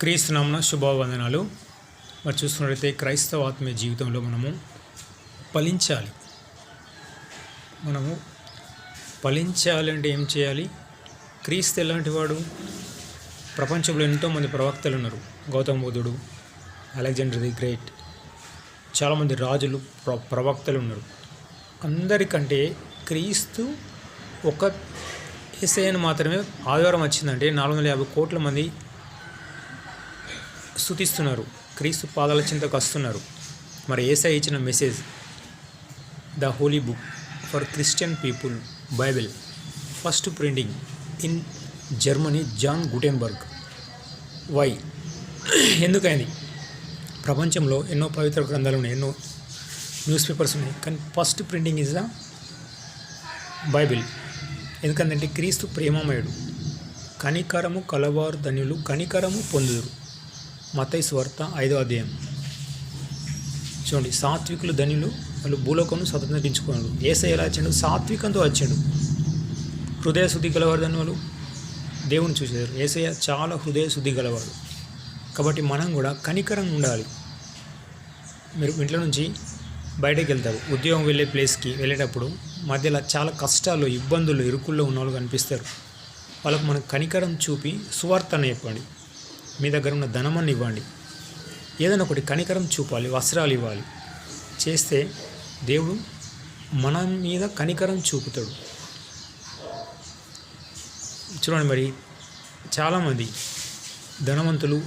క్రీస్తునామమున శుభవందనాలు. మరి చూస్తున్నట్లయితే క్రైస్తవ ఆత్మీయ జీవితంలో మనము ఫలించాలి అంటే ఏం చేయాలి? క్రీస్తు ఎలాంటి వాడు? ప్రపంచంలో ఎంతోమంది ప్రవక్తలు ఉన్నారు. గౌతమ బుద్ధుడు, అలెగ్జాండర్ ది గ్రేట్, చాలామంది రాజులు, ప్రవక్తలు ఉన్నారు. అందరికంటే క్రీస్తు ఒక యేసయ్యను మాత్రమే ఆదివారం వచ్చిందంటే 450 కోట్ల మంది స్తుతిస్తున్నారు, క్రీస్తు పాదాల చింతకు వస్తున్నారు. మరి యేసయ్య ఇచ్చిన message, the holy book for Christian people, Bible, first printing in Germany, John Gutenberg. Why? ఎందుకైంది? ప్రపంచంలో ఎన్నో పవిత్ర గ్రంథాలు ఉన్నాయి, ఎన్నో న్యూస్ పేపర్స్ ఉన్నాయి, కానీ first printing is the Bible. ఎందుకంటే క్రీస్తు ప్రేమమయుడు. కనికరము కలవారు ధన్యులు, కనికరము పొందుదురు. మత్తయి సువార్త 5వ అధ్యాయం. చూడండి, సాత్వికులు ధన్యులు, వాళ్ళు భూలోకమును స్వతంత్రించుకున్నారు. యేసయ్య ఎలా వచ్చాడు? సాత్వికంతో వచ్చాడు. హృదయ శుద్ధి గలవారు ధన్యులు, దేవుని చూసేవారు. యేసయ్య చాలా హృదయ శుద్ధి గలవాడు. కాబట్టి మనం కూడా కనికరంగా ఉండాలి. మీరు ఇంట్లో నుంచి బయటకు వెళ్తారు, ఉద్యోగం వెళ్ళే ప్లేస్కి వెళ్ళేటప్పుడు మధ్యలో చాలా కష్టాలు, ఇబ్బందులు, ఇరుకుల్లో ఉన్న వాళ్ళు కనిపిస్తారు. వాళ్ళకు మనం కనికరం చూపి సువార్తను చెప్పండి. మీ దగ్గర ఉన్న ధనమని ఇవ్వండి, ఏదైనా ఒకటి కనికరం చూపాలి, వస్త్రాలు ఇవ్వాలి. చేస్తే దేవుడు మన మీద కనికరం చూపుతాడు. చూడండి, మరి చాలామంది ధనవంతులు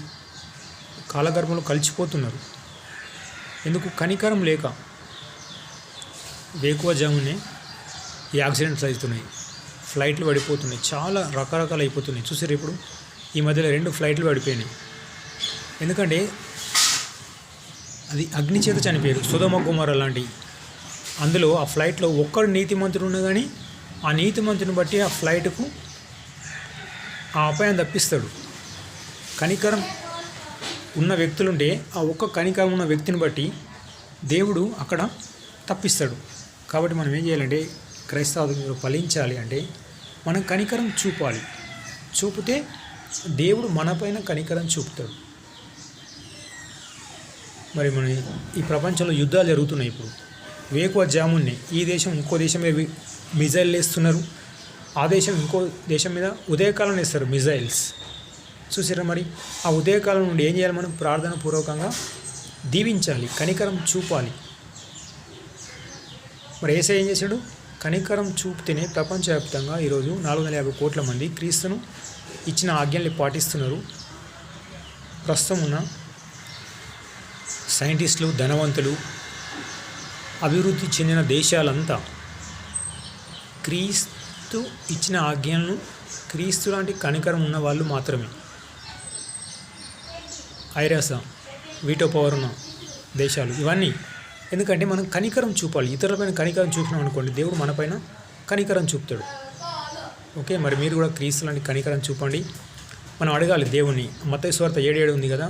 కాలగర్భంలో కలిసిపోతున్నారు. ఎందుకు? కనికరం లేక. వేకువజామునే ఈ యాక్సిడెంట్స్ అవుతున్నాయి, ఫ్లైట్లు పడిపోతున్నాయి, చాలా రకరకాలు అయిపోతున్నాయి. చూసారు, ఇప్పుడు ఈ మధ్యలో 2 ఫ్లైట్లు పడిపోయినాయి. ఎందుకంటే అది అగ్ని చేత చనిపోయారు, సొదొమ గొమొర్రా లాంటి. అందులో ఆ ఫ్లైట్లో ఒక్కడు నీతిమంతుడు ఉన్నా కానీ ఆ నీతిమంతుని బట్టి ఆ ఫ్లైట్కు ఆ అపాయం తప్పిస్తాడు. కనికరం ఉన్న వ్యక్తులుంటే ఆ ఒక్క కనికరం ఉన్న వ్యక్తిని బట్టి దేవుడు అక్కడ తప్పిస్తాడు. కాబట్టి మనం ఏం చేయాలంటే, క్రైస్తవ ఫలించాలి అంటే మనం కనికరం చూపాలి. చూపితే దేవుడు మనపైన కనికరం చూపుతాడు. మరి మన ఈ ప్రపంచంలో యుద్ధాలు జరుగుతున్నాయి. ఇప్పుడు వేకువజామునే ఈ దేశం ఇంకో దేశం మీద మిజైల్ వేస్తున్నారు, ఆ దేశం ఇంకో దేశం మీద ఉదయకాలం వేస్తారు మిజైల్స్. చూసారా? మరి ఆ ఉదయకాలం నుండి ఏం చేయాలి? మనం ప్రార్థన పూర్వకంగా దీవించాలి, కనికరం చూపాలి. మరి యేసయ్య ఏం చేశాడు? కనికరం చూపితేనే ప్రపంచవ్యాప్తంగా ఈరోజు 450 కోట్ల మంది క్రీస్తును ఇచ్చిన ఆజ్ఞల్ని పాటిస్తున్నారు. ప్రస్తుతం ఉన్న సైంటిస్టులు, ధనవంతులు, అభివృద్ధి చెందిన దేశాలంతా క్రీస్తు ఇచ్చిన ఆజ్ఞలను, క్రీస్తు లాంటి కనికరం ఉన్న వాళ్ళు మాత్రమే. ఐరాస, వీటో పవర్ ఉన్న దేశాలు ఇవన్నీ. ఎందుకంటే మనం కనికరం చూపాలి. ఇతరులపైన కనికరం చూపినాం అనుకోండి, దేవుడు మనపైన కనికరం చూపుతాడు. ఓకే, మరి మీరు కూడా క్రీస్తు లాంటి కనికరం చూపండి. మనం అడగాలి దేవుని. మత్తయి సువార్త 7:7 ఉంది కదా,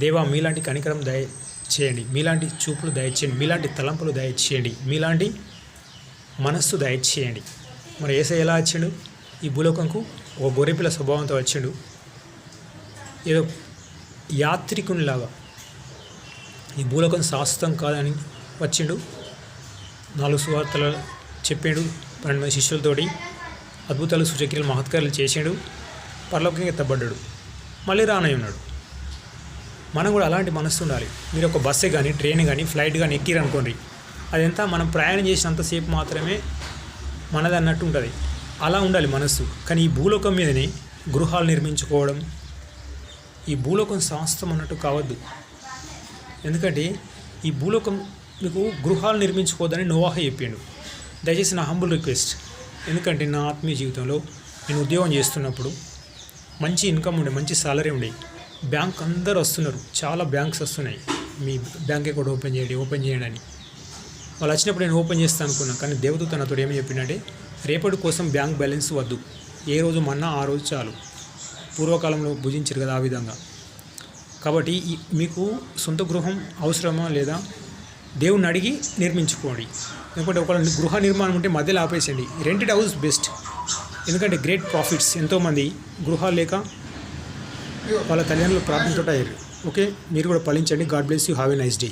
దేవా మీలాంటి కనికరం దయచేయండి, మీలాంటి చూపులు దయచేయండి, మీలాంటి తలంపులు దయచేయండి, మీలాంటి మనస్సు దయచేయండి. మరి యేసయ్య ఎలా వచ్చాడు? ఈ భూలోకంకు ఒక గొర్రెపిల్ల స్వభావంతో వచ్చాడు. ఏదో యాత్రికునిలాగా, ఈ భూలోకం శాశ్వతం కాదని వచ్చిండు. 4 సువార్తలు చెప్పాడు, 12 మంది శిష్యులతోటి అద్భుతాలు, సూచక్రియలు, మహత్కార్యాలు చేసాడు. పరలోకంగా ఎత్తబడ్డాడు, మళ్ళీ రానై ఉన్నాడు. మనం కూడా అలాంటి మనస్సు ఉండాలి. మీరు ఒక బస్సే కానీ, ట్రైన్ కానీ, ఫ్లైట్ కానీ ఎక్కిరనుకోండి, అదంతా మనం ప్రయాణం చేసినంతసేపు మాత్రమే మనది అన్నట్టు ఉంటుంది. అలా ఉండాలి మనస్సు. కానీ ఈ భూలోకం మీదనే గృహాలు నిర్మించుకోవడం, ఈ భూలోకం శాశ్వతం అన్నట్టు కావద్దు. ఎందుకంటే ఈ భూలోకం మీకు గృహాలు నిర్మించుకోవద్దని నోవాహు చెప్పిండు. దయచేసి నా హంబుల్ రిక్వెస్ట్, ఎందుకంటే నా ఆత్మీయ జీవితంలో నేను ఉద్యోగం చేస్తున్నప్పుడు మంచి ఇన్కమ్ ఉండే, మంచి సాలరీ ఉండే, బ్యాంక్ అందరు వస్తున్నారు, చాలా బ్యాంక్స్ వస్తున్నాయి, మీ బ్యాంక్ అకౌంట్ ఓపెన్ చేయండి అని. వాళ్ళు వచ్చినప్పుడు నేను ఓపెన్ చేస్తాను అనుకున్నాను. కానీ దేవదూత నాతో ఏమని చెప్పిందంటే, రేపటి కోసం బ్యాంక్ బ్యాలెన్స్ వద్దు, ఏ రోజు మన్నా ఆ రోజు చాలు. పూర్వకాలంలో భుజించారు కదా, ఆ విధంగా. కాబట్టి మీకు సొంత గృహం అవసరమా లేదా దేవుణ్ణి అడిగి నిర్మించుకోండి. ఎందుకంటే ఒక గృహ నిర్మాణం ఉంటే మధ్యలో ఆపేసండి. Rented house best. ఎందుకంటే గ్రేట్ ప్రాఫిట్స్. ఎంతోమంది గృహాలు లేక వాళ్ళ తల్లిదండ్రులు ప్రార్థనతో అయ్యారు. ఓకే, మీరు కూడా ఫలించండి. God bless you. Have a nice day.